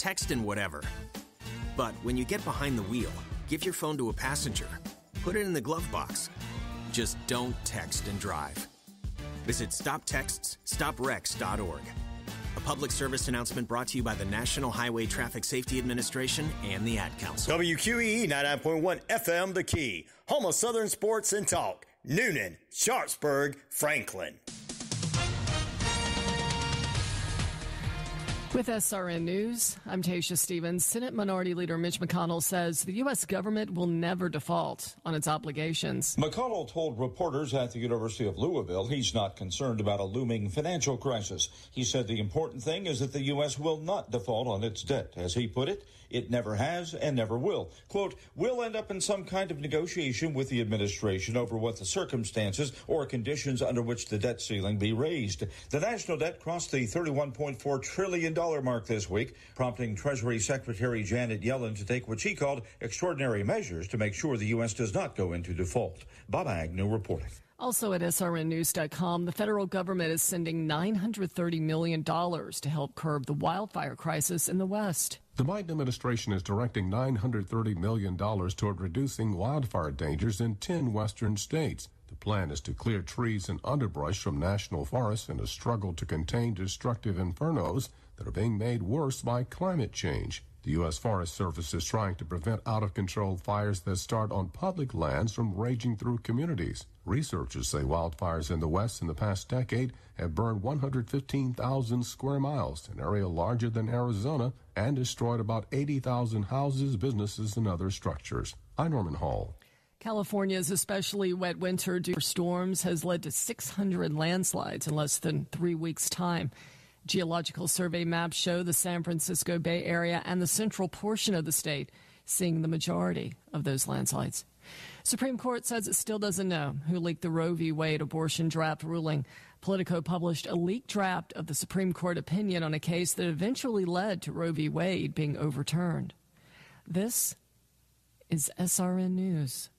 text and whatever. But when you get behind the wheel, give your phone to a passenger. Put it in the glove box. Just don't text and drive. Visit StopTextsStopWrecks.org. A public service announcement brought to you by the National Highway Traffic Safety Administration and the Ad Council. WQEE 99.1 FM The Key, home of Southern sports and talk. Noonan, Sharpsburg, Franklin. With SRN News, I'm Tasha Stevens. Senate Minority Leader Mitch McConnell says the U.S. government will never default on its obligations. McConnell told reporters at the University of Louisville he's not concerned about a looming financial crisis. He said the important thing is that the U.S. will not default on its debt. As he put it, it never has and never will. Quote, we'll end up in some kind of negotiation with the administration over what the circumstances or conditions under which the debt ceiling be raised. The national debt crossed the $31.4 trillion mark this week, prompting Treasury Secretary Janet Yellen to take what she called extraordinary measures to make sure the U.S. does not go into default. Bob Agnew reporting. Also at srnnews.com, the federal government is sending $930 million to help curb the wildfire crisis in the West. The Biden administration is directing $930 million toward reducing wildfire dangers in 10 western states. The plan is to clear trees and underbrush from national forests in a struggle to contain destructive infernos that are being made worse by climate change. The U.S. Forest Service is trying to prevent out-of-control fires that start on public lands from raging through communities. Researchers say wildfires in the West in the past decade have burned 115,000 square miles, an area larger than Arizona, and destroyed about 80,000 houses, businesses, and other structures. I'm Norman Hall. California's especially wet winter due to storms has led to 600 landslides in less than 3 weeks' time. Geological survey maps show the San Francisco Bay Area and the central portion of the state seeing the majority of those landslides. Supreme Court says it still doesn't know who leaked the Roe v. Wade abortion draft ruling. Politico published a leaked draft of the Supreme Court opinion on a case that eventually led to Roe v. Wade being overturned. This is SRN News.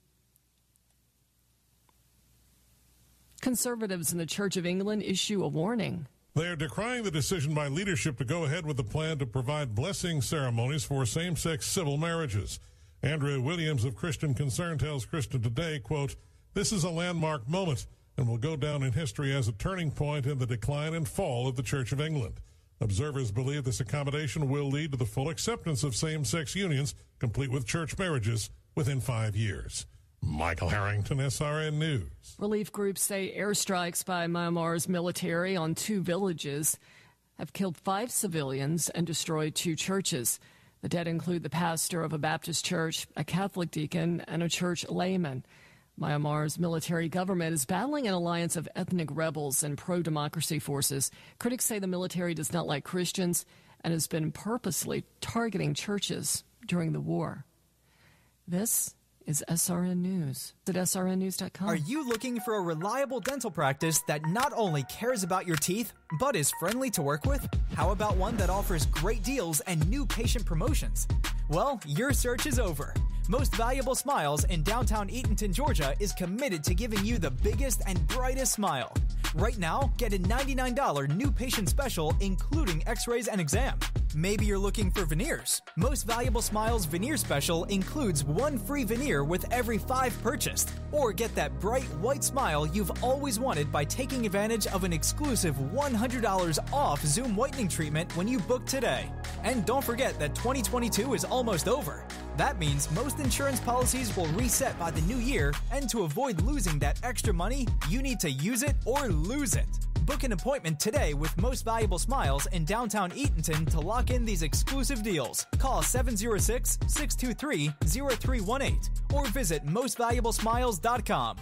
Conservatives in the Church of England issue a warning. They are decrying the decision by leadership to go ahead with the plan to provide blessing ceremonies for same-sex civil marriages. Andrea Williams of Christian Concern tells Christian Today, quote, this is a landmark moment and will go down in history as a turning point in the decline and fall of the Church of England. Observers believe this accommodation will lead to the full acceptance of same-sex unions, complete with church marriages, within 5 years. Michael Harrington, SRN News. Relief groups say airstrikes by Myanmar's military on 2 villages have killed 5 civilians and destroyed 2 churches. The dead include the pastor of a Baptist church, a Catholic deacon, and a church layman. Myanmar's military government is battling an alliance of ethnic rebels and pro-democracy forces. Critics say the military does not like Christians and has been purposely targeting churches during the war. This is SRN News at srnnews.com. Are you looking for a reliable dental practice that not only cares about your teeth, but is friendly to work with? How about one that offers great deals and new patient promotions? Well, your search is over. Most Valuable Smiles in downtown Eatonton, Georgia is committed to giving you the biggest and brightest smile. Right now, get a $99 new patient special, including x-rays and exam. Maybe you're looking for veneers. Most Valuable Smiles veneer special includes 1 free veneer with every 5 purchased. Or get that bright white smile you've always wanted by taking advantage of an exclusive $100 off Zoom whitening treatment when you book today. And don't forget that 2022 is almost over. That means most insurance policies will reset by the new year, and to avoid losing that extra money, you need to use it or lose it. Book an appointment today with Most Valuable Smiles in downtown Eatonton to lock in these exclusive deals. Call 706-623-0318 or visit mostvaluablesmiles.com.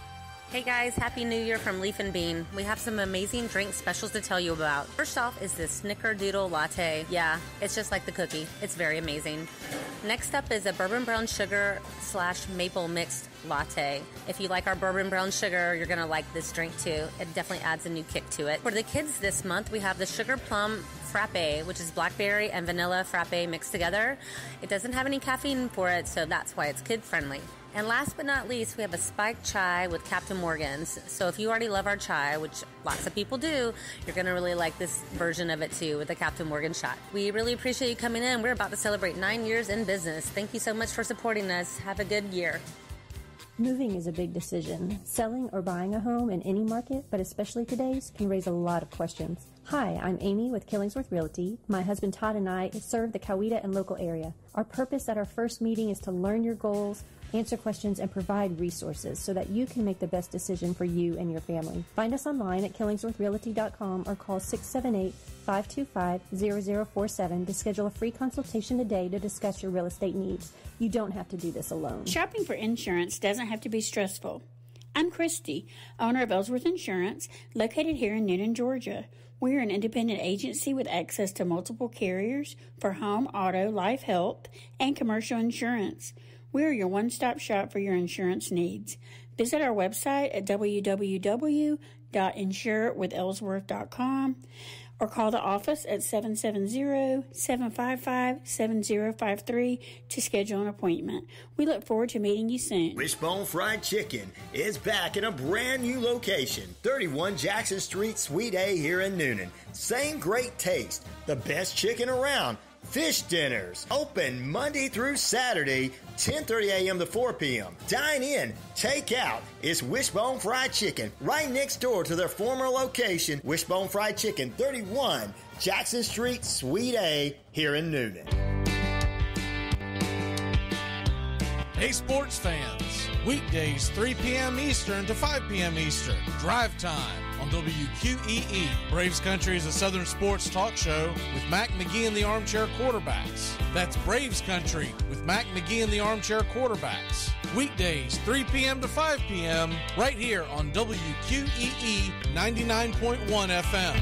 Hey guys, Happy New Year from Leaf and Bean. We have some amazing drink specials to tell you about. First off is this Snickerdoodle Latte. Yeah, it's just like the cookie. It's very amazing. Next up is a bourbon brown sugar / maple mixed latte. If you like our bourbon brown sugar, you're going to like this drink too. It definitely adds a new kick to it. For the kids this month, we have the Sugar Plum Frappe, which is blackberry and vanilla frappe mixed together. It doesn't have any caffeine for it, so that's why it's kid friendly. And last but not least, we have a spiked chai with Captain Morgan's. So if you already love our chai, which lots of people do, you're going to really like this version of it too with the Captain Morgan shot. We really appreciate you coming in. We're about to celebrate 9 years in business. Thank you so much for supporting us. Have a good year. Moving is a big decision. Selling or buying a home in any market, but especially today's, can raise a lot of questions. Hi, I'm Amy with Killingsworth Realty. My husband Todd and I serve the Coweta and local area. Our purpose at our first meeting is to learn your goals, answer questions, and provide resources so that you can make the best decision for you and your family. Find us online at killingsworthrealty.com or call 678-525-0047 to schedule a free consultation today to discuss your real estate needs. You don't have to do this alone. Shopping for insurance doesn't have to be stressful. I'm Christy, owner of Ellsworth Insurance, located here in Newnan, Georgia. We're an independent agency with access to multiple carriers for home, auto, life, health, and commercial insurance. We're your one-stop shop for your insurance needs. Visit our website at www.insurewithellsworth.com or call the office at 770-755-7053 to schedule an appointment. We look forward to meeting you soon. Wishbone Fried Chicken is back in a brand new location, 31 Jackson Street, Suite A here in Newnan. Same great taste, the best chicken around. Fish dinners, open Monday through Saturday, 10:30 a.m. to 4 p.m. Dine in, take out. It's Wishbone Fried Chicken, right next door to their former location, Wishbone Fried Chicken, 31 Jackson Street, Suite A, here in Newnan. Hey, sports fans. Weekdays, 3 p.m. Eastern to 5 p.m. Eastern. Drive time on WQEE. Braves Country is a Southern sports talk show with Mac McGee and the Armchair Quarterbacks. That's Braves Country with Mac McGee and the Armchair Quarterbacks. Weekdays, 3 p.m. to 5 p.m. right here on WQEE 99.1 FM.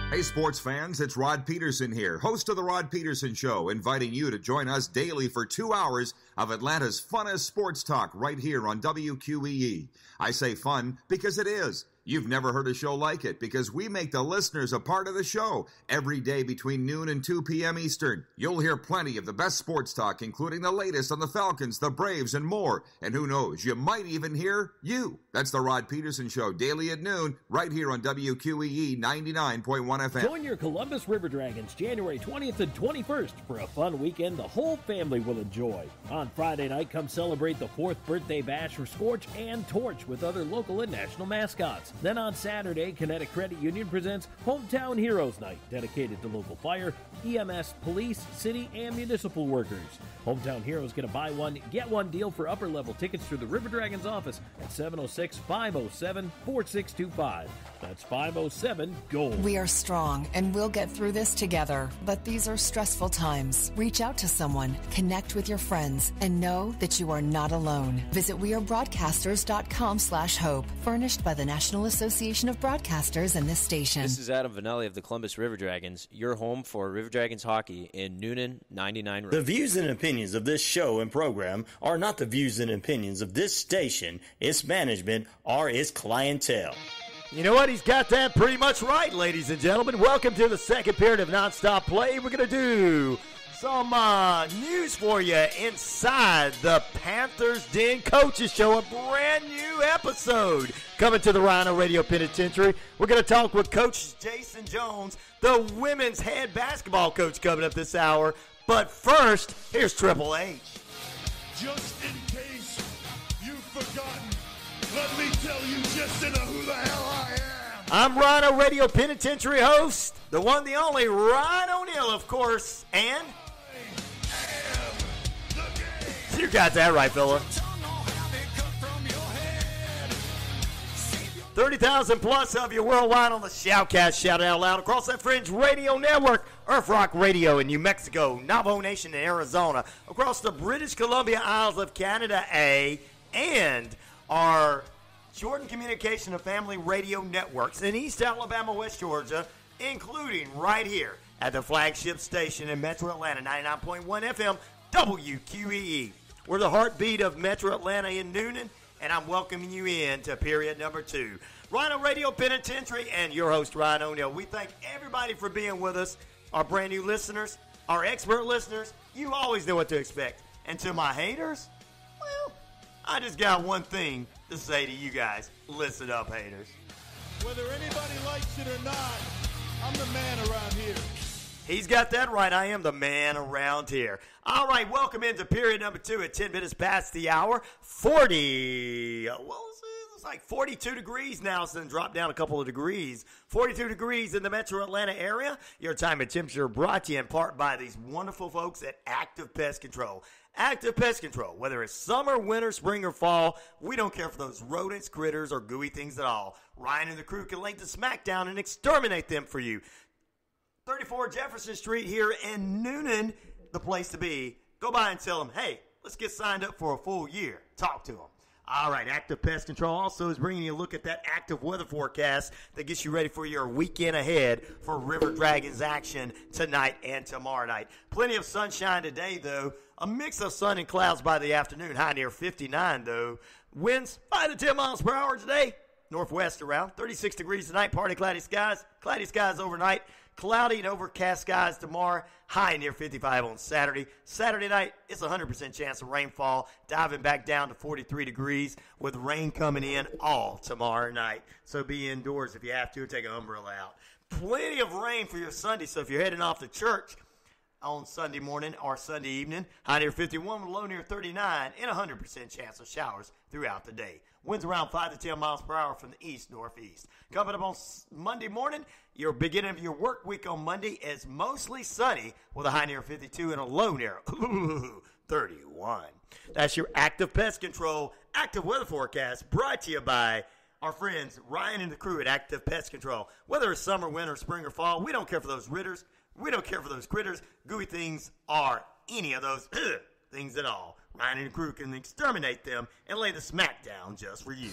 Hey, sports fans, it's Rod Peterson here, host of The Rod Peterson Show, inviting you to join us daily for 2 hours of Atlanta's funnest sports talk right here on WQEE. I say fun because it is. You've never heard a show like it because we make the listeners a part of the show every day between noon and 2 p.m. Eastern. You'll hear plenty of the best sports talk, including the latest on the Falcons, the Braves, and more. And who knows, you might even hear you. That's the Rod Peterson Show, daily at noon, right here on WQEE 99.1 FM. Join your Columbus River Dragons January 20th and 21st for a fun weekend the whole family will enjoy. On Friday night, come celebrate the 4th birthday bash for Scorch and Torch with other local and national mascots. Then on Saturday, Kinetic Credit Union presents Hometown Heroes Night, dedicated to local fire, EMS, police, city, and municipal workers. Hometown Heroes get a buy one, get one deal for upper-level tickets through the River Dragons office at 706-507-4625. That's 507-GOLD. We are strong, and we'll get through this together. But these are stressful times. Reach out to someone, connect with your friends, and know that you are not alone. Visit wearebroadcasters.com/hope, furnished by the National Association of Broadcasters and this station. This is Adam Vanelli of the Columbus River Dragons, your home for River Dragons hockey in Newnan 99 Road. The views and opinions of this show and program are not the views and opinions of this station, its management, or its clientele. You know what? He's got that pretty much right, ladies and gentlemen. Welcome to the second period of Nonstop Play. We're going to do some news for you inside the Panthers Den Coaches Show, a brand new episode coming to the RyanORadio Penitentiary. We're going to talk with Coach Jason Jones, the women's head basketball coach, coming up this hour. But first, here's Triple H. Just in case you've forgotten, let me tell you just to know who the hell I am. I'm RyanORadio Penitentiary host, the one, the only, Ryan O'Neal, of course, and you got that right, fella. 30,000 plus of you worldwide on the Shoutcast, shout it out loud across that Fringe Radio Network, Earth Rock Radio in New Mexico, Navajo Nation in Arizona, across the British Columbia Isles of Canada, and our Jordan Communication and Family Radio Networks in East Alabama, West Georgia, including right here at the flagship station in Metro Atlanta, 99.1 FM, WQEE. We're the heartbeat of Metro Atlanta in Newnan, and I'm welcoming you in to period number 2. RyanORadio Penitentiary and your host, Ryan O'Neal. We thank everybody for being with us, our brand new listeners, our expert listeners. You always know what to expect. And to my haters, well, I just got one thing to say to you guys. Listen up, haters. Whether anybody likes it or not, I'm the man around here. He's got that right. I am the man around here. All right, welcome into period number 2 at 10 minutes past the hour. 40, it's like 42 degrees now, so then dropped down a couple of degrees. 42 degrees in the metro Atlanta area. Your time and temperature brought to you in part by these wonderful folks at Active Pest Control. Active Pest Control, whether it's summer, winter, spring, or fall, we don't care for those rodents, critters, or gooey things at all. Ryan and the crew can lay the smack down and exterminate them for you. 34 Jefferson Street here in Noonan, the place to be. Go by and tell them, hey, let's get signed up for a full year. Talk to them. All right, Active Pest Control also is bringing you a look at that active weather forecast that gets you ready for your weekend ahead for River Dragons action tonight and tomorrow night. Plenty of sunshine today, though. A mix of sun and clouds by the afternoon. High near 59, though. Winds 5 to 10 miles per hour today. Northwest around 36 degrees tonight. Partly cloudy skies. Cloudy skies overnight. Cloudy and overcast skies tomorrow. High near 55 on Saturday. Saturday night, it's a 100% chance of rainfall. Diving back down to 43 degrees with rain coming in all tomorrow night. So be indoors if you have to. Take an umbrella out. Plenty of rain for your Sunday. So if you're heading off to church on Sunday morning or Sunday evening, high near 51 with low near 39 and a 100% chance of showers throughout the day. Winds around 5 to 10 miles per hour from the east-northeast. Coming up on Monday morning, your beginning of your work week on Monday is mostly sunny with a high near 52 and a low near 31. That's your Active Pest Control active weather forecast brought to you by our friends Ryan and the crew at Active Pest Control. Whether it's summer, winter, spring, or fall, we don't care for those ritters. We don't care for those critters, gooey things, or any of those things at all. Ryan and the crew can exterminate them and lay the smack down just for you.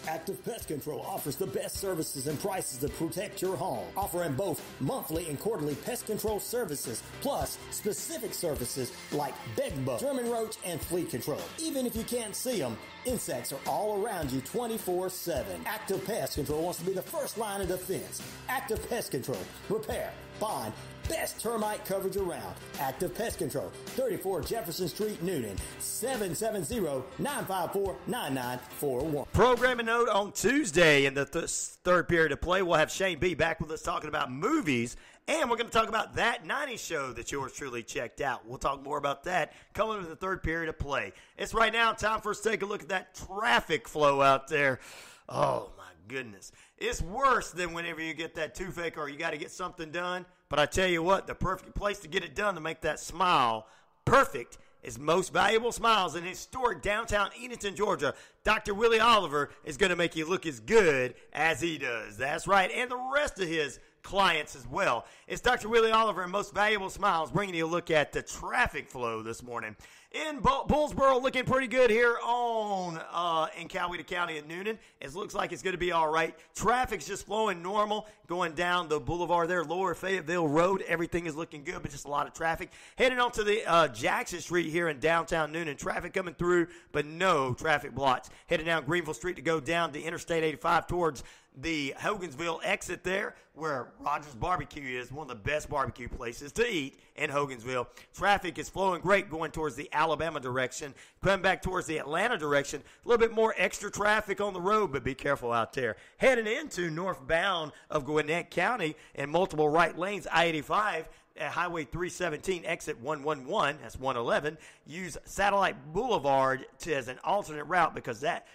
Active Pest Control offers the best services and prices to protect your home, offering both monthly and quarterly pest control services, plus specific services like bedbug, German roach, and flea control. Even if you can't see them, insects are all around you 24/7. Active Pest Control wants to be the first line of defense. Active Pest Control. Repair, bond, best termite coverage around. Active Pest Control, 34 Jefferson Street, Noonan, 770-954-9941. Programming note on Tuesday in the third period of play, we'll have Shane B back with us talking about movies, and we're going to talk about that 90s show that yours truly checked out. We'll talk more about that coming into the third period of play. It's right now time for us to take a look at that traffic flow out there. Oh, my goodness. It's worse than whenever you get that toothache or you got to get something done. But I tell you what, the perfect place to get it done to make that smile perfect is Most Valuable Smiles in historic downtown Edenton, Georgia. Dr. Willie Oliver is going to make you look as good as he does. That's right, and the rest of his clients as well. It's Dr. Willie Oliver and Most Valuable Smiles bringing you a look at the traffic flow this morning. In Bullsboro, looking pretty good here in Coweta County and Noonan. It looks like it's going to be all right. Traffic's just flowing normal, going down the boulevard there, Lower Fayetteville Road. Everything is looking good, but just a lot of traffic. Heading on to the Jackson Street here in downtown Noonan. Traffic coming through, but no traffic blots. Heading down Greenville Street to go down to Interstate 85 towards the Hogansville exit there, where Rogers Barbecue is, one of the best barbecue places to eat in Hogansville. Traffic is flowing great going towards the Alabama direction. Coming back towards the Atlanta direction, a little bit more extra traffic on the road, but be careful out there. Heading into northbound of Gwinnett County in multiple right lanes, I-85, at Highway 317, exit 111, that's 111. Use Satellite Boulevard as an alternate route because that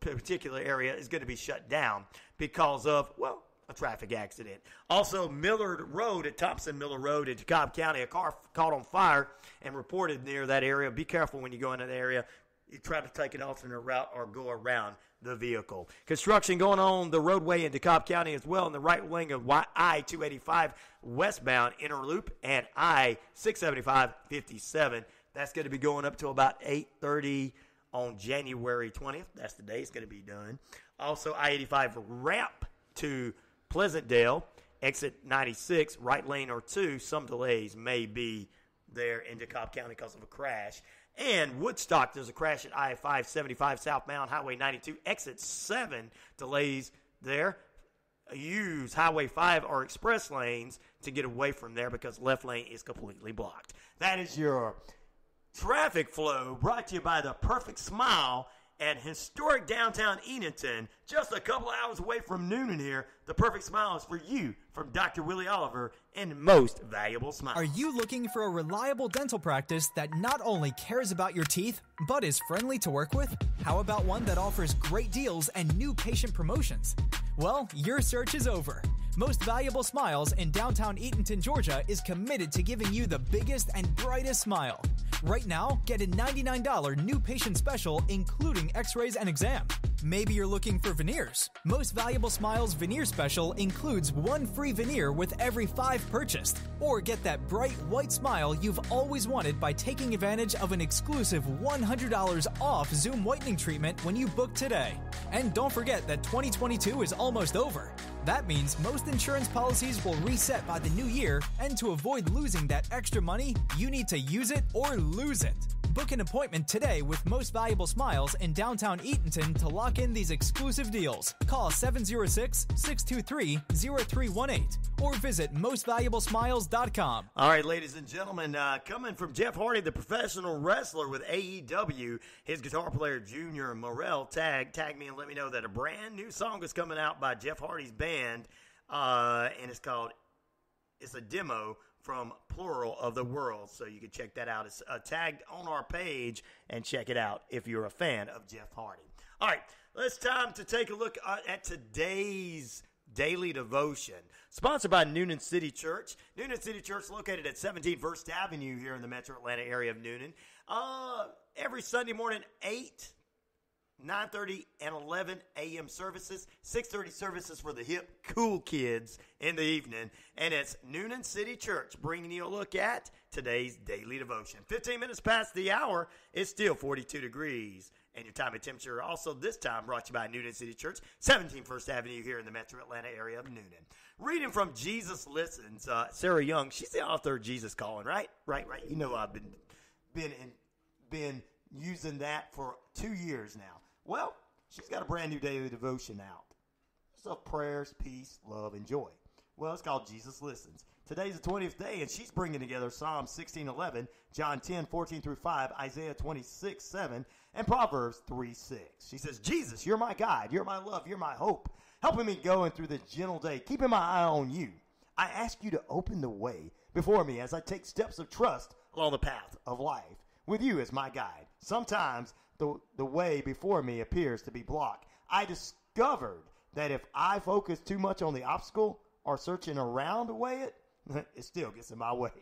particular area is going to be shut down because of, well, a traffic accident. Also, Millard Road at Thompson Miller Road in DeKalb County, a car caught on fire and reported near that area. Be careful when you go into that area. You try to take an alternate route or go around the vehicle. Construction going on the roadway in DeKalb County as well in the right wing of I-285 westbound inner loop and I-675 57. That's going to be going up to about 8:30 on January 20th. That's the day it's going to be done. Also, I-85 ramp to Pleasantdale, exit 96, right lane or two. Some delays may be there in DeKalb County because of a crash. And Woodstock, there's a crash at I-575 southbound Highway 92, exit 7. Delays there. Use Highway 5 or express lanes to get away from there because left lane is completely blocked. That is your Traffic Flow brought to you by the Perfect Smile at historic downtown Edenton, just a couple hours away from Noonan here. The Perfect Smile is for you from Dr. Willie Oliver and Most Valuable Smile. Are you looking for a reliable dental practice that not only cares about your teeth, but is friendly to work with? How about one that offers great deals and new patient promotions? Well, your search is over. Most Valuable Smiles in downtown Edenton, Georgia is committed to giving you the biggest and brightest smile. Right now, get a $99 new patient special, including x-rays and exam. Maybe you're looking for veneers. Most Valuable Smiles veneer special includes one free veneer with every 5 purchased. Or get that bright white smile you've always wanted by taking advantage of an exclusive $100 off Zoom whitening treatment when you book today. And don't forget that 2022 is almost over. That means most insurance policies will reset by the new year, and to avoid losing that extra money, you need to use it or lose it. Book an appointment today with Most Valuable Smiles in downtown Edenton to lock in these exclusive deals. Call 706-623-0318 or visit mostvaluablesmiles.com. All right, ladies and gentlemen, coming from Jeff Hardy, the professional wrestler with AEW, his guitar player Junior Morel tagged me and let me know that a brand new song is coming out by Jeff Hardy's band, and it's a demo from Plural of the World, so you can check that out. It's tagged on our page, and check it out if you're a fan of Jeff Hardy. All right, it's time to take a look at today's Daily Devotion, sponsored by Noonan City Church. Noonan City Church located at 17 First Avenue here in the metro Atlanta area of Noonan. Every Sunday morning, 8, 9:30 and 11 a.m. services, 6:30 services for the hip, cool kids in the evening. And it's Noonan City Church bringing you a look at today's Daily Devotion. 15 minutes past the hour, it's still 42 degrees. And your time and temperature also this time brought to you by Noonan City Church, 17 First Avenue here in the metro Atlanta area of Noonan. Reading from Jesus Listens, Sarah Young, she's the author of Jesus Calling, right? Right. You know I've been using that for 2 years now. Well, she's got a brand new daily devotion out. It's of prayers, peace, love, and joy. Well, it's called Jesus Listens. Today's the 20th day, and she's bringing together Psalm 16:11, John 10:14-5, Isaiah 26:7, and Proverbs 3:6. She says, Jesus, you're my guide, you're my love, you're my hope, helping me going through the gentle day, keeping my eye on you. I ask you to open the way before me as I take steps of trust along the path of life, with you as my guide. Sometimes the way before me appears to be blocked. I discovered that if I focus too much on the obstacle or searching around to weigh it, it still gets in my way.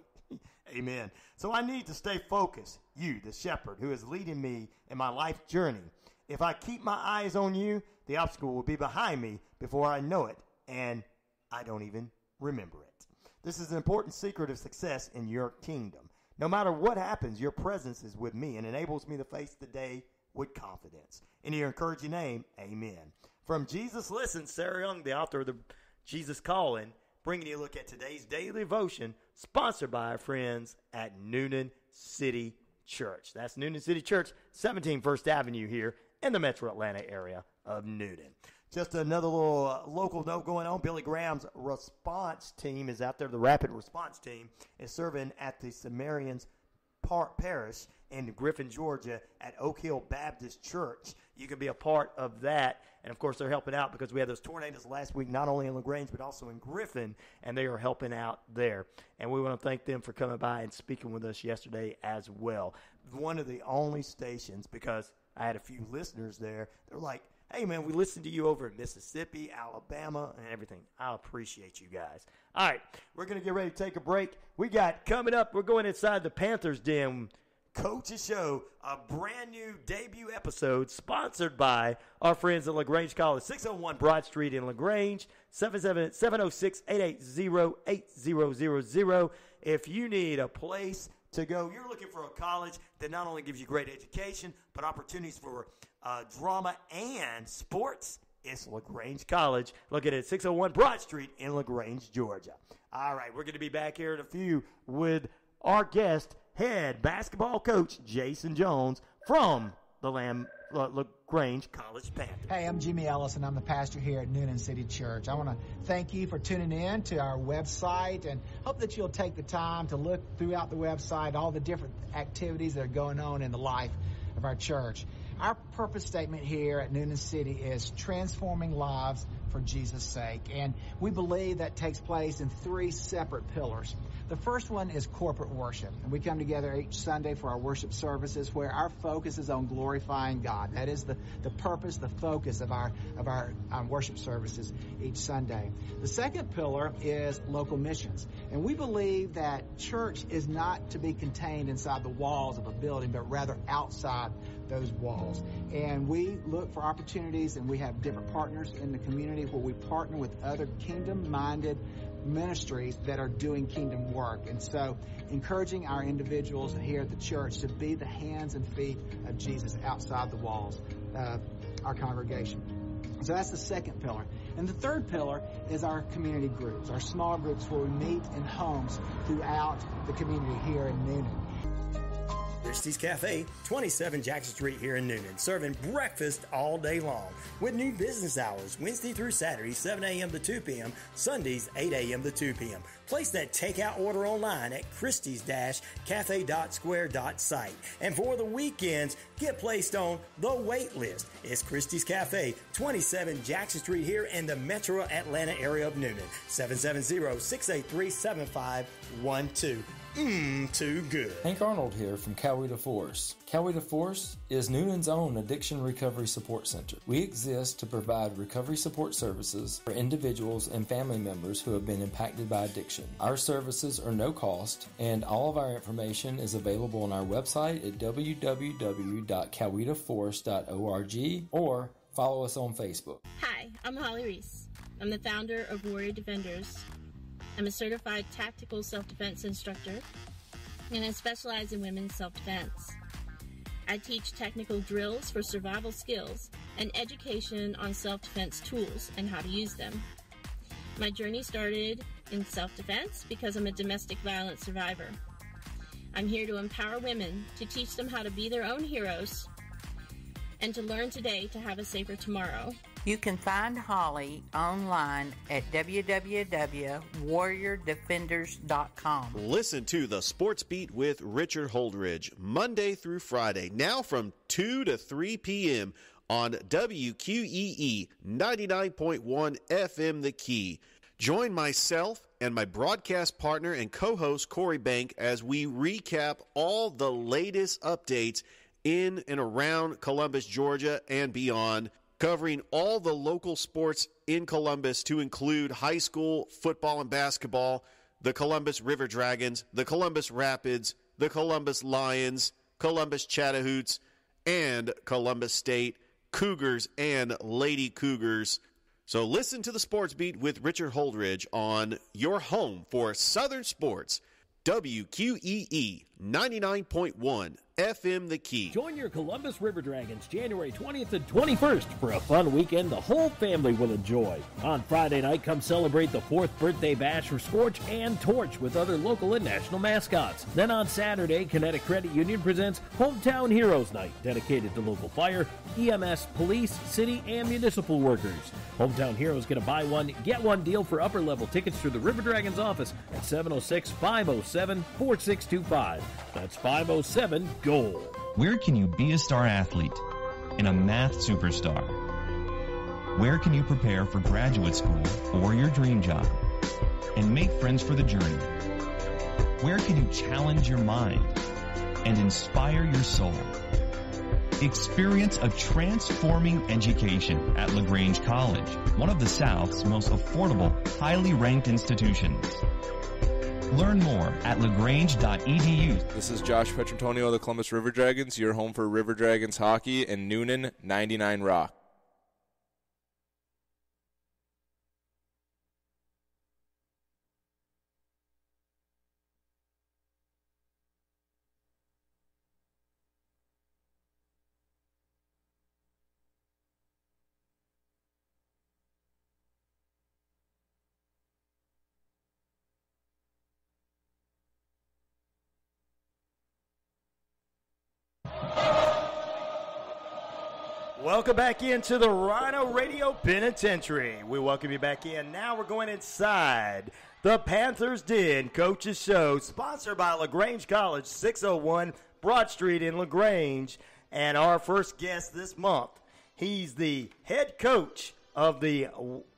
Amen. So I need to stay focused. You, the shepherd, who is leading me in my life journey. If I keep my eyes on you, the obstacle will be behind me before I know it, and I don't even remember it. This is an important secret of success in your kingdom. No matter what happens, your presence is with me and enables me to face the day with confidence. In your encouraging name, amen. From Jesus Listens, Sarah Young, the author of the Jesus Calling, bringing you a look at today's daily devotion, sponsored by our friends at Noonan City Church. That's Noonan City Church, 17 First Avenue here in the metro Atlanta area of Noonan. Just another little local note going on. Billy Graham's response team is out there. The rapid response team is serving at the Sumerians Parish in Griffin, Georgia at Oak Hill Baptist Church. You can be a part of that. And, of course, they're helping out because we had those tornadoes last week, not only in Lagrange but also in Griffin, and they are helping out there. And we want to thank them for coming by and speaking with us yesterday as well. One of the only stations, because I had a few listeners there, they're like, hey, man, we listen to you over in Mississippi, Alabama, and everything. I appreciate you guys. All right, we're going to get ready to take a break. We got coming up, we're going inside the Panthers den. Coach's Show, a brand new debut episode sponsored by our friends at Lagrange College, 601 Broad Street in Lagrange, 706-880-8000. If you need a place to go, you're looking for a college that not only gives you great education, but opportunities for drama and sports, it's Lagrange College, located at 601 Broad Street in Lagrange, Georgia. All right, we're going to be back here in a few with our guest, head basketball coach Jason Jones from the Lagrange College Panthers. Hey, I'm Jimmy Ellis, and I'm the pastor here at Noonan City Church. I want to thank you for tuning in to our website and hope that you'll take the time to look throughout the website, all the different activities that are going on in the life of our church. Our purpose statement here at Noonan City is transforming lives for Jesus' sake, and we believe that takes place in 3 separate pillars. The first one is corporate worship, and we come together each Sunday for our worship services where our focus is on glorifying God. That is the purpose, the focus of our worship services each Sunday. The second pillar is local missions, and we believe that church is not to be contained inside the walls of a building, but rather outside those walls. And we look for opportunities, and we have different partners in the community where we partner with other kingdom-minded ministries that are doing kingdom work. And so encouraging our individuals here at the church to be the hands and feet of Jesus outside the walls of our congregation. So that's the second pillar. And the third pillar is our community groups, our small groups where we meet in homes throughout the community here in Noonan. Christie's Cafe, 27 Jackson Street here in Noonan, serving breakfast all day long with new business hours, Wednesday through Saturday, 7 a.m. to 2 p.m., Sundays, 8 a.m. to 2 p.m. Place that takeout order online at christies-cafe.square.site. And for the weekends, get placed on the wait list. It's Christie's Cafe, 27 Jackson Street here in the metro Atlanta area of Noonan, 770-683-7512. Too good. Hank Arnold here from Coweta Force. Coweta Force is Noonan's own addiction recovery support center. We exist to provide recovery support services for individuals and family members who have been impacted by addiction. Our services are no cost, and all of our information is available on our website at www.cowetaforce.org or follow us on Facebook. Hi, I'm Holly Reese. I'm the founder of Warrior Defenders. I'm a certified tactical self-defense instructor, and I specialize in women's self-defense. I teach technical drills for survival skills and education on self-defense tools and how to use them. My journey started in self-defense because I'm a domestic violence survivor. I'm here to empower women, to teach them how to be their own heroes, and to learn today to have a safer tomorrow. You can find Holly online at www.warriordefenders.com. Listen to the Sports Beat with Richard Holdridge, Monday through Friday, now from 2 to 3 p.m. on WQEE 99.1 FM The Key. Join myself and my broadcast partner and co-host Corey Bank as we recap all the latest updates in and around Columbus, Georgia, and beyond, covering all the local sports in Columbus to include high school football and basketball, the Columbus River Dragons, the Columbus Rapids, the Columbus Lions, Columbus Chattahoots, and Columbus State Cougars and Lady Cougars. So listen to the Sports Beat with Richard Holdridge on your home for Southern Sports, WQEE 99.1 FM The Key. Join your Columbus River Dragons January 20th and 21st for a fun weekend the whole family will enjoy. On Friday night, come celebrate the 4th birthday bash for Scorch and Torch with other local and national mascots. Then on Saturday, Kinetic Credit Union presents Hometown Heroes Night, dedicated to local fire, EMS, police, city, and municipal workers. Hometown Heroes get a buy one, get one deal for upper level tickets through the River Dragons office at 706-507-4625. That's 507-GOAL. Where can you be a star athlete and a math superstar? Where can you prepare for graduate school or your dream job and make friends for the journey? Where can you challenge your mind and inspire your soul? Experience a transforming education at Lagrange College, one of the South's most affordable, highly ranked institutions. Learn more at lagrange.edu. This is Josh Petrantonio of the Columbus River Dragons, your home for River Dragons hockey and Noonan 99 Rock. Welcome back into the RyanORadio Penitentiary. We welcome you back in. Now we're going inside the Panthers Den Coaches Show, sponsored by Lagrange College, 601 Broad Street in Lagrange. And our first guest this month, he's the head coach of the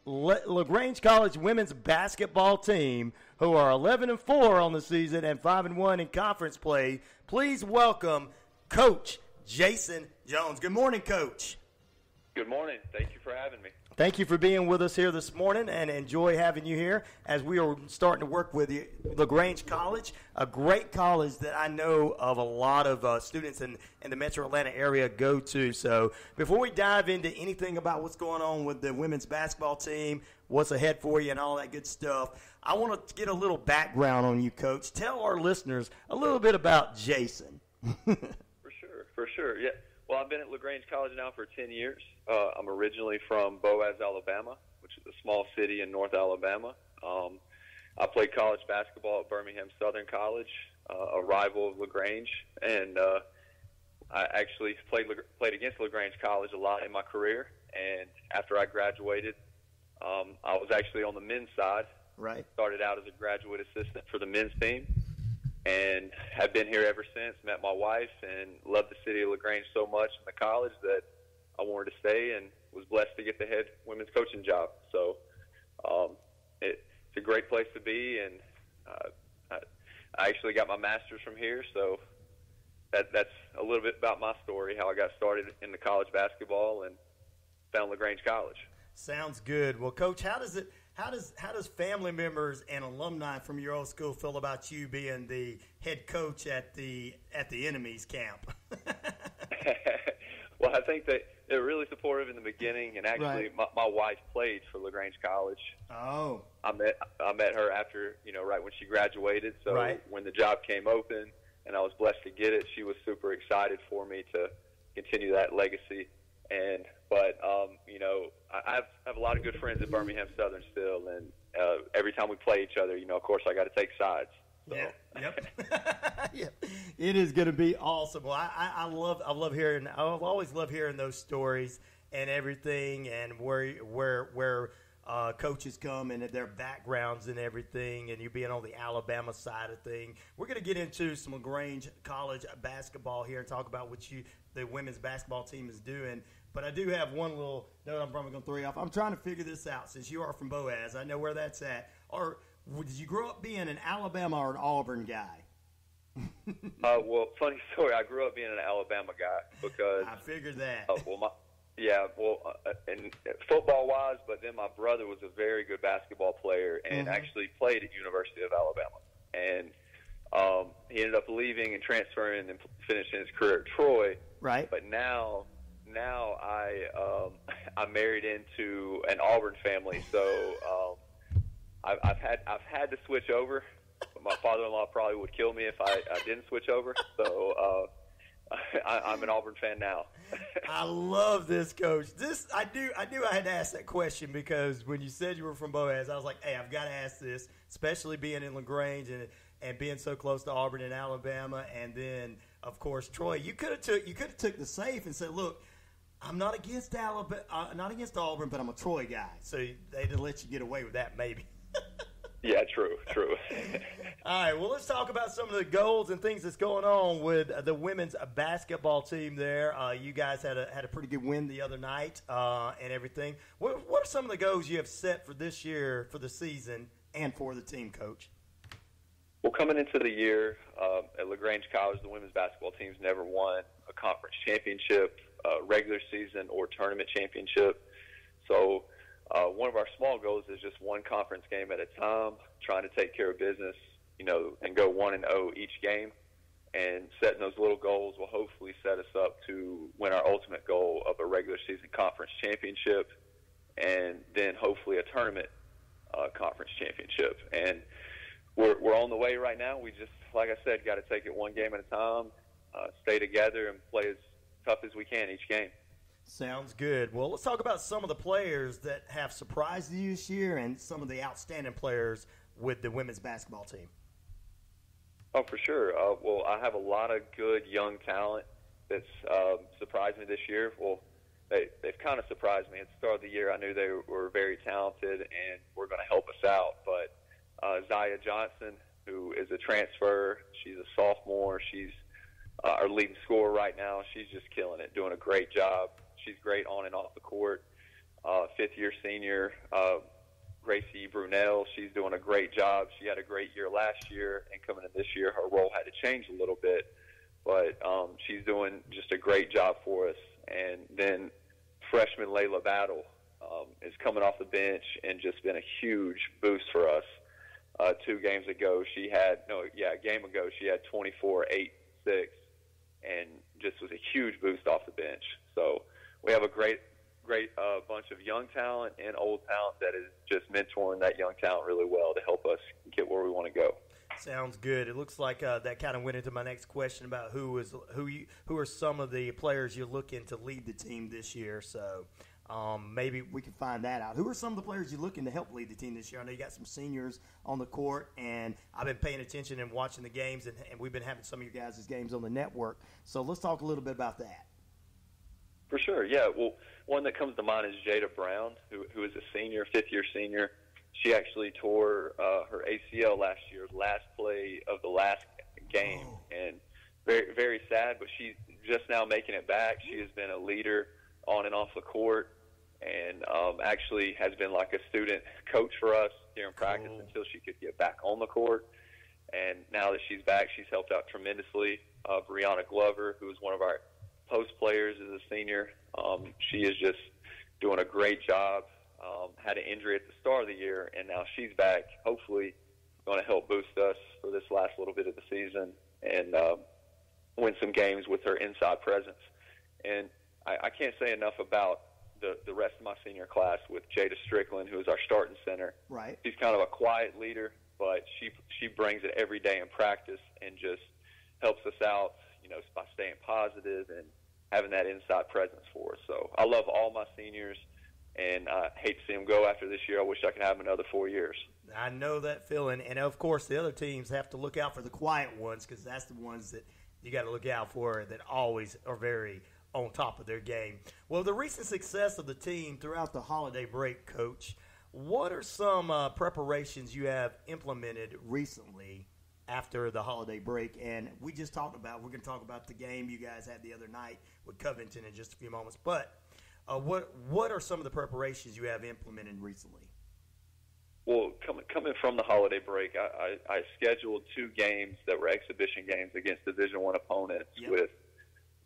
Lagrange College women's basketball team, who are 11-4 on the season and 5-1 in conference play. Please welcome Coach Jason Jones. Good morning, Coach. Good morning. Thank you for having me. Thank you for being with us here this morning, and enjoy having you here as we are starting to work with you. Lagrange College, a great college that I know of a lot of students in the metro Atlanta area go to. So before we dive into anything about what's going on with the women's basketball team, what's ahead for you and all that good stuff, I want to get a little background on you, Coach. Tell our listeners a little bit about Jason. For sure, yeah. Well, I've been at Lagrange College now for 10 years. I'm originally from Boaz, Alabama, which is a small city in North Alabama. I played college basketball at Birmingham Southern College, a rival of Lagrange, and I actually played against Lagrange College a lot in my career. And after I graduated, I was actually on the men's side. Right. Started out as a graduate assistant for the men's team, and have been here ever since. Met my wife and loved the city of LaGrange so much in the college that I wanted to stay, and was blessed to get the head women's coaching job. So it's a great place to be, and I actually got my master's from here, so that's a little bit about my story, how I got started in the college basketball and found LaGrange College. Sounds good. Well, Coach, how does family members and alumni from your old school feel about you being the head coach at the enemy's camp? Well, I think that they're really supportive in the beginning, and actually, Right. my wife played for LaGrange College. Oh, I met her after, right when she graduated. So Right. when the job came open, and I was blessed to get it, she was super excited for me to continue that legacy. But I have a lot of good friends at Birmingham Southern still, and every time we play each other, of course, I got to take sides. So. Yeah. Yep. Yeah. It is going to be awesome. Well, I love hearing. I always love hearing those stories and everything, and where coaches come and their backgrounds and everything, and you being on the Alabama side of thing. We're going to get into some LaGrange College basketball here and talk about what the women's basketball team is doing. But I do have one little note I'm probably going to throw you off. I'm trying to figure this out since you are from Boaz. I know where that's at. Or did you grow up being an Alabama or an Auburn guy? Well, funny story. I grew up being an Alabama guy because I figured that. And football-wise, but then my brother was a very good basketball player and actually played at University of Alabama. And he ended up leaving and transferring and finishing his career at Troy. Right. But now I married into an Auburn family, so I've had to switch over. But my father-in-law probably would kill me if I didn't switch over. So I'm an Auburn fan now. I love this, Coach. I knew I had to ask that question because when you said you were from Boaz, I was like, hey, I've got to ask this, especially being in LaGrange and being so close to Auburn and Alabama, and then of course Troy. You could have took the safe and said, look, I'm not against Alabama, not against Auburn, but I'm a Troy guy. So they'd let you get away with that, maybe. Yeah, true. All right, well, let's talk about some of the goals and things that's going on with the women's basketball team there. You guys had a pretty good win the other night and everything. What are some of the goals you have set for this year, for the season, and for the team, Coach? Well, coming into the year at LaGrange College, the women's basketball team's never won a conference championship, regular season, or tournament championship. So one of our small goals is just one conference game at a time, trying to take care of business, and go 1-0 each game. And setting those little goals will hopefully set us up to win our ultimate goal of a regular season conference championship, and then hopefully a tournament conference championship. And we're on the way right now. We just, like I said, got to take it one game at a time, stay together, and play as tough as we can each game. Sounds good. Well, let's talk about some of the players that have surprised you this year and some of the outstanding players with the women's basketball team. Oh, for sure. Well, I have a lot of good young talent that's surprised me this year. Well, they've kind of surprised me. At the start of the year, I knew they were very talented and were going to help us out. But Zaya Johnson, who is a transfer, she's a sophomore. She's our leading scorer right now. She's just killing it, doing a great job. She's great on and off the court. Fifth-year senior Gracie Brunel, she's doing a great job. She had a great year last year, and coming in this year, her role had to change a little bit. But she's doing just a great job for us. And then freshman Layla Battle is coming off the bench and just been a huge boost for us. A game ago, she had 24, 8, 6, and just was a huge boost off the bench. So we have a great bunch of young talent and old talent that is just mentoring that young talent really well to help us get where we want to go. Sounds good. It looks like that kind of went into my next question about who are some of the players you're looking to lead the team this year. So maybe we can find that out. Who are some of the players you're looking to help lead the team this year? I know you got some seniors on the court, and I've been paying attention and watching the games, and we've been having some of your guys' games on the network. So let's talk a little bit about that. For sure, yeah. Well, one that comes to mind is Jada Brown, who is a senior, fifth-year senior. She actually tore her ACL last year, last play of the last game, and very, very sad, but she's just now making it back. She has been a leader on and off the court, and actually has been like a student coach for us during practice until she could get back on the court. And now that she's back, she's helped out tremendously. Brianna Glover, who is one of our post players, is a senior. She is just doing a great job. Had an injury at the start of the year, and now she's back, hopefully going to help boost us for this last little bit of the season and win some games with her inside presence. And I can't say enough about the rest of my senior class with Jada Strickland, who is our starting center. Right. She's kind of a quiet leader, but she brings it every day in practice and just helps us out, by staying positive and having that inside presence for us. So I love all my seniors, and I hate to see them go after this year. I wish I could have them another 4 years. I know that feeling. And, of course, the other teams have to look out for the quiet ones because that's the ones that you got to look out for that always are very on top of their game. Well, the recent success of the team throughout the holiday break, Coach, what are some preparations you have implemented recently after the holiday break? And we're going to talk about the game you guys had the other night with Covington in just a few moments. But what are some of the preparations you have implemented recently? Well, coming from the holiday break, I scheduled 2 games that were exhibition games against Division I opponents with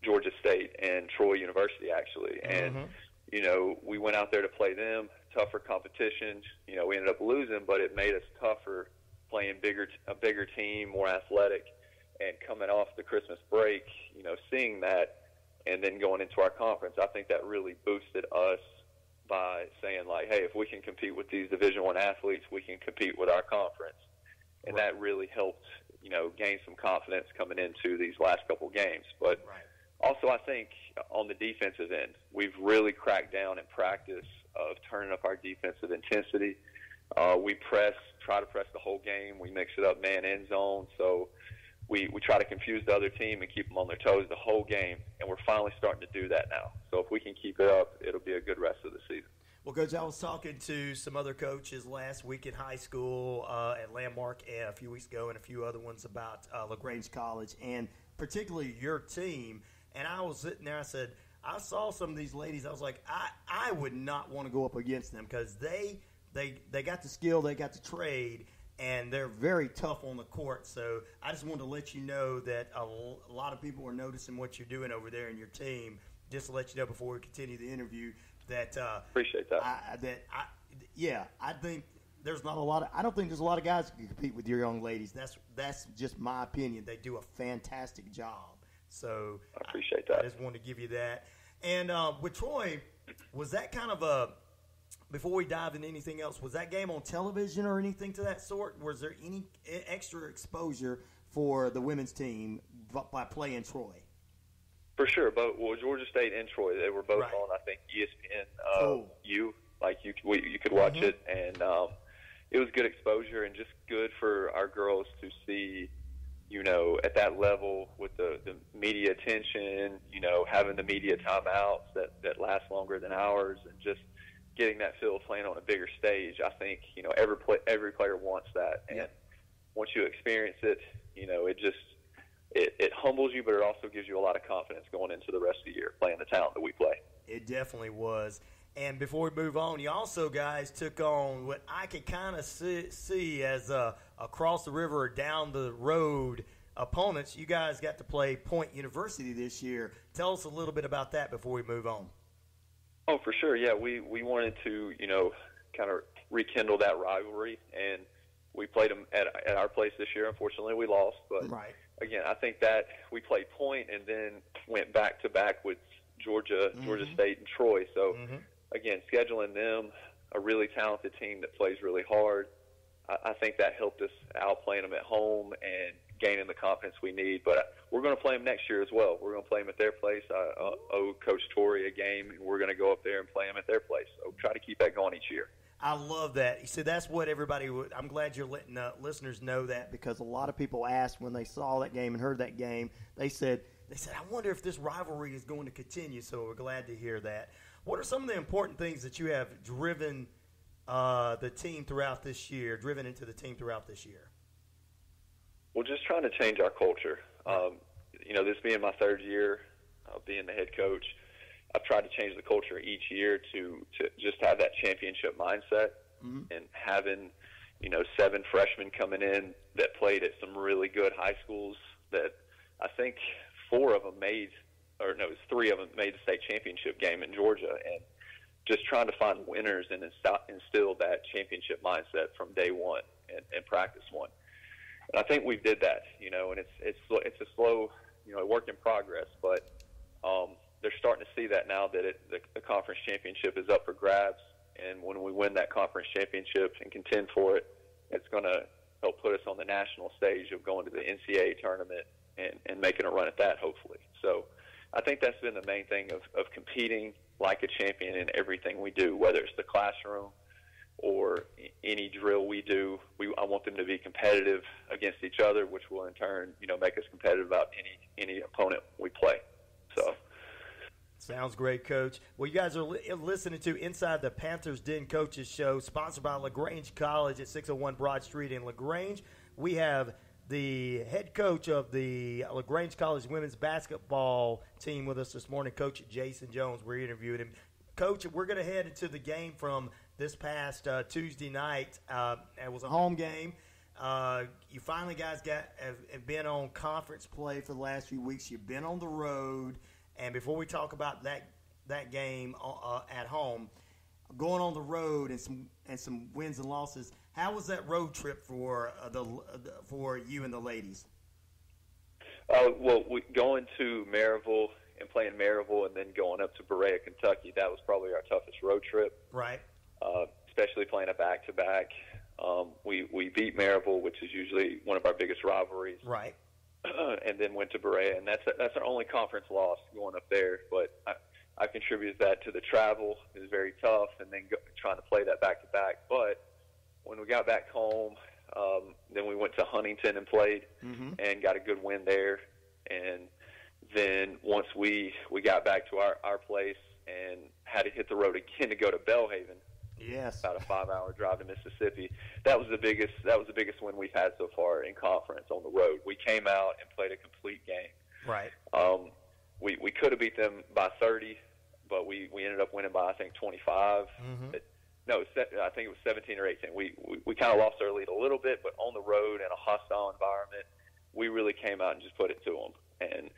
Georgia State and Troy University, actually. And, we went out there to play them, tougher competition. We ended up losing, but it made us tougher playing a bigger team, more athletic. And coming off the Christmas break, seeing that and then going into our conference, I think that really boosted us by saying, like, hey, if we can compete with these Division I athletes, we can compete with our conference. And that really helped, gain some confidence coming into these last couple games. But also I think on the defensive end, we've really cracked down in practice of turning up our defensive intensity. We try to press the whole game. We mix it up man and zone. So we try to confuse the other team and keep them on their toes the whole game, and we're finally starting to do that now. So if we can keep it up, it'll be a good rest of the season. Well, Coach, I was talking to some other coaches last week at high school at Landmark a few weeks ago and a few other ones about Lagrange College and particularly your team. And I was sitting there, I said, I saw some of these ladies. I was like, I would not want to go up against them because they got the skill, they got the trade, and they're very tough on the court. So I just wanted to let you know that a lot of people are noticing what you're doing over there in your team. Just to let you know before we continue the interview that appreciate that. I think there's not a lot. I don't think there's a lot of guys who can compete with your young ladies. That's just my opinion. They do a fantastic job. So I appreciate that. I just wanted to give you that. And with Troy, was that kind of a before we dive into anything else, was that game on television or anything to that sort? Was there any extra exposure for the women's team by playing Troy? For sure. Both Georgia State and Troy, they were both on, I think, ESPN. You could watch it, and it was good exposure and just good for our girls to see, at that level with the media attention, having the media timeouts that last longer than hours, and just getting that feel of playing on a bigger stage. I think, every player wants that. And once you experience it, it humbles you, but it also gives you a lot of confidence going into the rest of the year playing the talent that we play. It definitely was. And before we move on, you also guys took on what I could kind of see as across the river or down the road opponents. You guys got to play Point University this year. Tell us a little bit about that before we move on. Oh, for sure. Yeah, we wanted to, kind of rekindle that rivalry, and we played them at our place this year. Unfortunately, we lost. But, again, I think that we played Point and then went back-to-back with Georgia State, and Troy. So, again, scheduling them, a really talented team that plays really hard, I think that helped us out playing them at home and gaining the confidence we need. But we're going to play them next year as well. We're going to play them at their place. I owe Coach Torrey a game, and we're going to go up there and play them at their place. So try to keep that going each year. I love that. You see, that's what everybody would – I'm glad you're letting listeners know that, because a lot of people asked when they saw that game and heard that game, they said, I wonder if this rivalry is going to continue. So we're glad to hear that. What are some of the important things that you have driven the team throughout this year, driven into the team throughout this year? Well, just trying to change our culture. This being my third year being the head coach, I've tried to change the culture each year to just have that championship mindset, and having, 7 freshmen coming in that played at some really good high schools that I think 3 of them made the state championship game in Georgia, and just trying to find winners and instill that championship mindset from day one and practice one. And I think we did that, and it's a slow, work in progress, but they're starting to see that now that the conference championship is up for grabs, and when we win that conference championship and contend for it, it's going to help put us on the national stage of going to the NCAA tournament and making a run at that, hopefully. So I think that's been the main thing of competing like a champion in everything we do, whether it's the classroom or any drill we do. I want them to be competitive against each other, which will in turn, make us competitive about any opponent we play. So. Sounds great, Coach. Well, you guys are listening to Inside the Panthers Den Coaches Show, sponsored by Lagrange College at 601 Broad Street in Lagrange. We have the head coach of the Lagrange College women's basketball team with us this morning, Coach Jason Jones. We're interviewing him. Coach, we're going to head into the game from this past Tuesday night. It was a home game. You finally guys have been on conference play for the last few weeks. You've been on the road. And before we talk about that game at home, going on the road and some wins and losses, how was that road trip for you and the ladies? Going to Maryville and playing Maryville, and then going up to Berea, Kentucky, that was probably our toughest road trip. Right. Especially playing a back-to-back. We beat Maryville, which is usually one of our biggest rivalries. Right. And then went to Berea, and that's our only conference loss going up there. But I contributed that to the travel. It was very tough, and then trying to play that back-to-back. But when we got back home, then we went to Huntington and played and got a good win there. And then once we got back to our place and had to hit the road again to go to Belhaven, yes, about a 5-hour drive to Mississippi. That was the biggest win we've had so far in conference on the road. We came out and played a complete game. Right. We could have beat them by 30, but we ended up winning by, I think, 25. I think it was 17 or 18. We kind of lost our lead a little bit, but on the road in a hostile environment, we really came out and just put it to them. And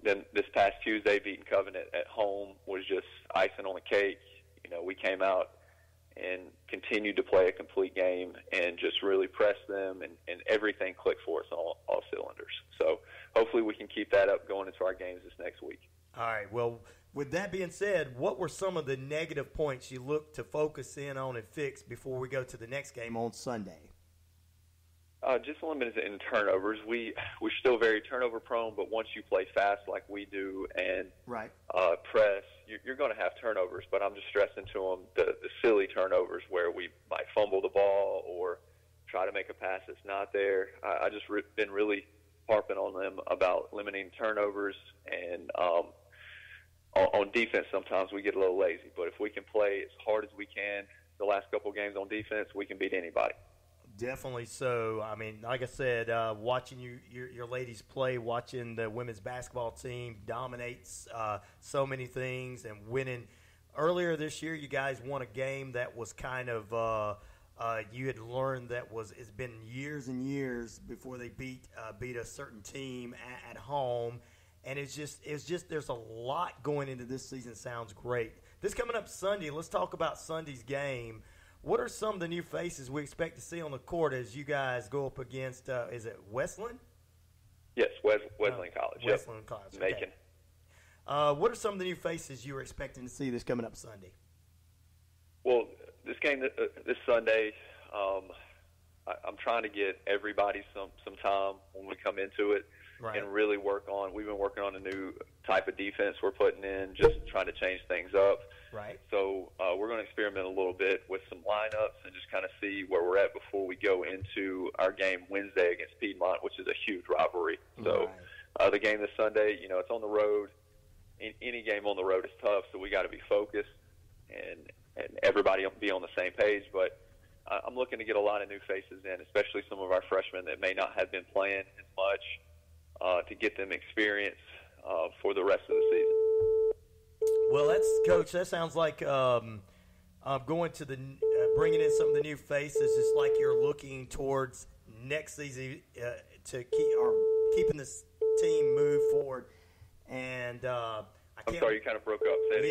then this past Tuesday, beating Covenant at home was just icing on the cake. We came out and continued to play a complete game and just really pressed them, and everything clicked for us on all cylinders. So hopefully we can keep that up going into our games this next week. All right. Well, with that being said, what were some of the negative points you looked to focus in on and fix before we go to the next game on Sunday? Just limited in turnovers. We're still very turnover prone, but once you play fast like we do and press, you're going to have turnovers. But I'm just stressing to them the silly turnovers where we might fumble the ball or try to make a pass that's not there. I just been really harping on them about limiting turnovers, and on defense sometimes we get a little lazy. But if we can play as hard as we can the last couple of games on defense, we can beat anybody. Definitely so. I mean, like I said, watching your ladies play, watching the women's basketball team dominates so many things, and winning. Earlier this year, you guys won a game that was kind of you had learned that it's been years and years before they beat a certain team at home, and it's just there's a lot going into this season. Sounds great. This coming up Sunday, let's talk about Sunday's game. What are some of the new faces we expect to see on the court as you guys go up against, is it Wesleyan? Yes, Wesleyan College. Wesleyan College. Okay. Macon. What are some of the new faces you were expecting to see this coming up Sunday? Well, this game this Sunday, I'm trying to get everybody some time when we come into it, right, and really we've been working on a new type of defense we're putting in, just trying to change things up. Right. So we're going to experiment a little bit with some lineups and just kind of see where we're at before we go into our game Wednesday against Piedmont, which is a huge rivalry. So the game this Sunday, it's on the road. Any game on the road is tough, so we got to be focused and everybody be on the same page. But I'm looking to get a lot of new faces in, especially some of our freshmen that may not have been playing as much, to get them experience for the rest of the season. Well, Coach, that sounds like going to bringing in some of the new faces, just like you're looking towards next season to keeping this team move forward. And I'm sorry, you kind of broke up. Say it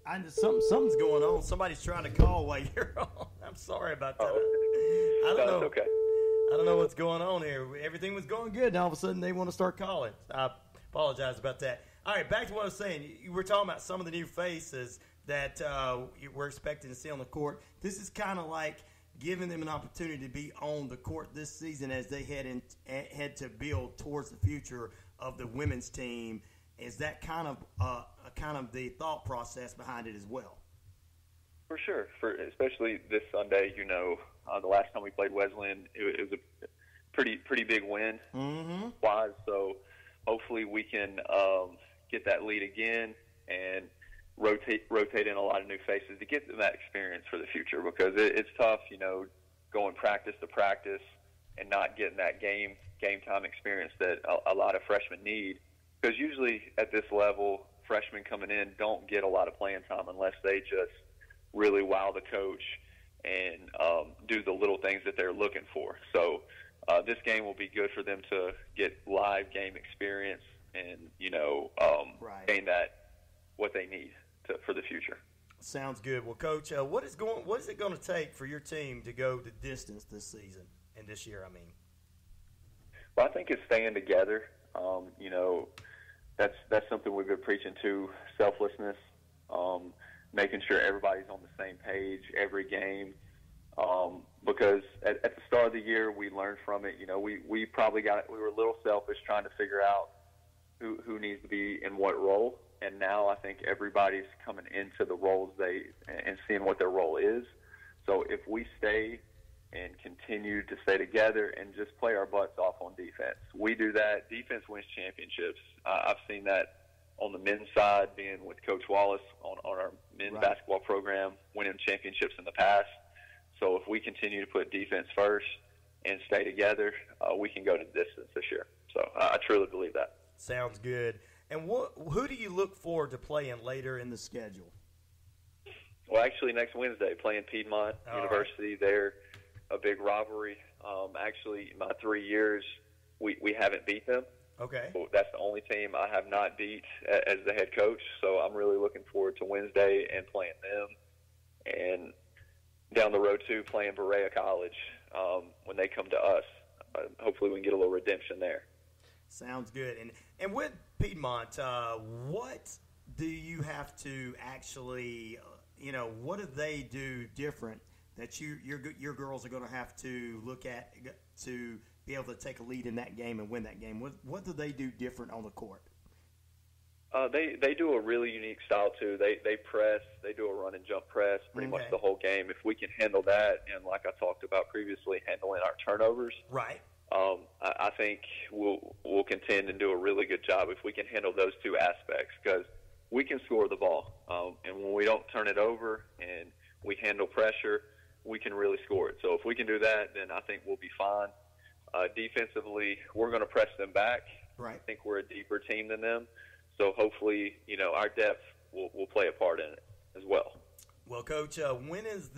again. Something's going on. Somebody's trying to call while you're on. I'm sorry about that. I don't know. It's okay. I don't know what's going on here. Everything was going good, and all of a sudden they want to start calling. I apologize about that. All right, back to what I was saying. You were talking about some of the new faces that we're expecting to see on the court. This is kind of like giving them an opportunity to be on the court this season as they head to build towards the future of the women's team. Is that kind of the thought process behind it as well? For sure. Especially this Sunday, the last time we played Wesleyan, it was a pretty big win. Mm-hmm. So hopefully we can get that lead again and rotate in a lot of new faces to get them that experience for the future, because it's tough, going practice to practice and not getting that game time experience that a lot of freshmen need. Because usually at this level, freshmen coming in don't get a lot of playing time unless they just really wow the coach and do the little things that they're looking for. So this game will be good for them to get live game experience and, gain what they need for the future. Sounds good. Well, Coach, what is it going to take for your team to go the distance this season and this year, I mean? Well, I think it's staying together. That's something we've been preaching to, selflessness, making sure everybody's on the same page every game. Because at the start of the year, we learned from it. We were a little selfish trying to figure out who needs to be in what role. And now I think everybody's coming into the roles and seeing what their role is. So if we stay and continue to stay together and just play our butts off on defense, we do that. Defense wins championships. I've seen that on the men's side, being with Coach Wallace on our men's basketball program, winning championships in the past. So if we continue to put defense first and stay together, we can go to distance this year. So I truly believe that. Sounds good. And who do you look forward to playing later in the schedule? Well, actually, next Wednesday, playing Piedmont University. Right. They're a big rivalry. Actually, in my 3 years, we haven't beat them. Okay. So that's the only team I have not beat as the head coach. So I'm really looking forward to Wednesday and playing them. And down the road, too, playing Berea College when they come to us. Hopefully we can get a little redemption there. Sounds good. And with Piedmont, what do you have to actually, what do they do different that your girls are going to have to look at to be able to take a lead in that game and win that game? What do they do different on the court? They do a really unique style too. They press. They do a run and jump press pretty much the whole game. If we can handle that, and like I talked about previously, handling our turnovers, right? I think we'll contend and do a really good job if we can handle those two aspects, because we can score the ball, and when we don't turn it over and we handle pressure, we can really score it. So if we can do that, then I think we'll be fine. Defensively, we're going to press them back. Right. I think we're a deeper team than them. So hopefully, our depth will play a part in it as well. Well, Coach, when is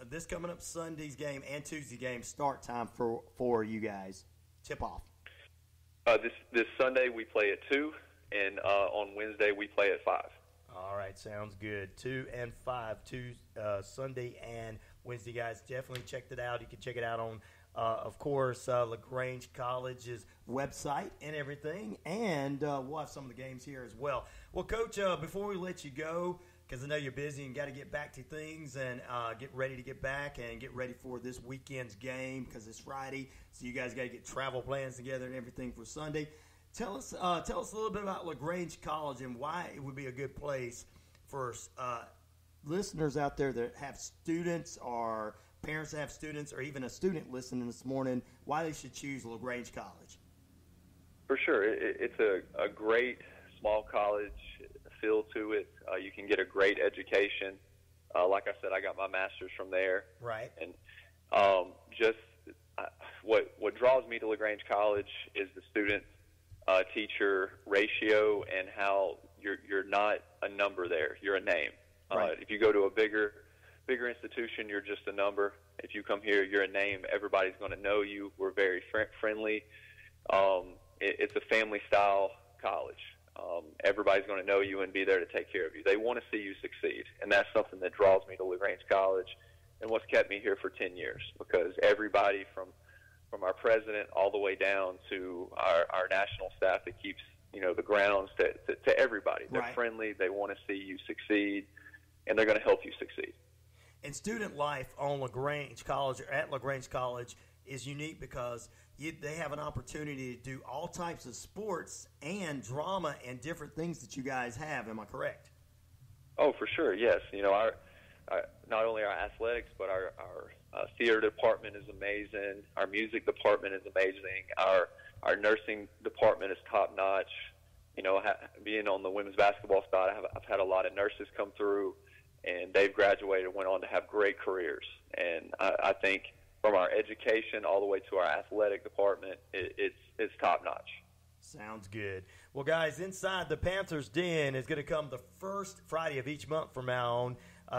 this coming up Sunday's game and Tuesday game start time for you guys? Tip off. This Sunday we play at 2, and on Wednesday we play at 5. All right, sounds good. 2 and 5, Sunday and Wednesday, guys. Definitely checked it out. You can check it out on, of course, Lagrange College's website and everything, and we'll have some of the games here as well. Well, Coach, before we let you go, because I know you're busy and got to get back to things and get ready to get back and get ready for this weekend's game, because it's Friday, so you guys got to get travel plans together and everything for Sunday. Tell us a little bit about Lagrange College and why it would be a good place for listeners out there that have students or parents that have students or even a student listening this morning, why they should choose Lagrange College. For sure. It's a great small college feel to it. You can get a great education. Like I said, I got my master's from there. Right. And what draws me to Lagrange College is the student teacher ratio and how you're not a number there. You're a name. Right. If you go to a bigger institution, you're just a number. If you come here, you're a name. Everybody's going to know you. We're very friendly. It's a family-style college. Everybody's going to know you and be there to take care of you. They want to see you succeed, and that's something that draws me to Lagrange College and what's kept me here for 10 years, because everybody from our president all the way down to our national staff that keeps the grounds to everybody. They're right. friendly. They want to see you succeed, and they're going to help you succeed. And student life on Lagrange College or at Lagrange College is unique because they have an opportunity to do all types of sports and drama and different things that you guys have. Am I correct? Oh, for sure, yes. Our not only our athletics, but our theater department is amazing. Our music department is amazing. Our nursing department is top notch. Being on the women's basketball side, I've had a lot of nurses come through, and they've graduated and went on to have great careers. And I think from our education all the way to our athletic department, it's top notch. Sounds good. Well, guys, Inside the Panthers Den is going to come the first Friday of each month from now on.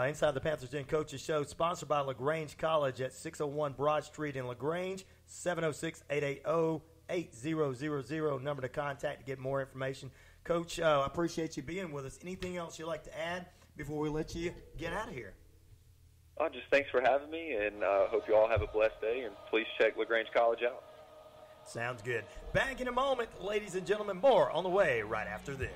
Inside the Panthers Den Coaches Show, sponsored by Lagrange College at 601 Broad Street in Lagrange, 706-880-8000, number to contact to get more information. Coach, I appreciate you being with us. Anything else you'd like to add before we let you get out of here? Just thanks for having me, and hope you all have a blessed day, and please check Lagrange College out. Sounds good. Back in a moment, ladies and gentlemen, more on the way right after this.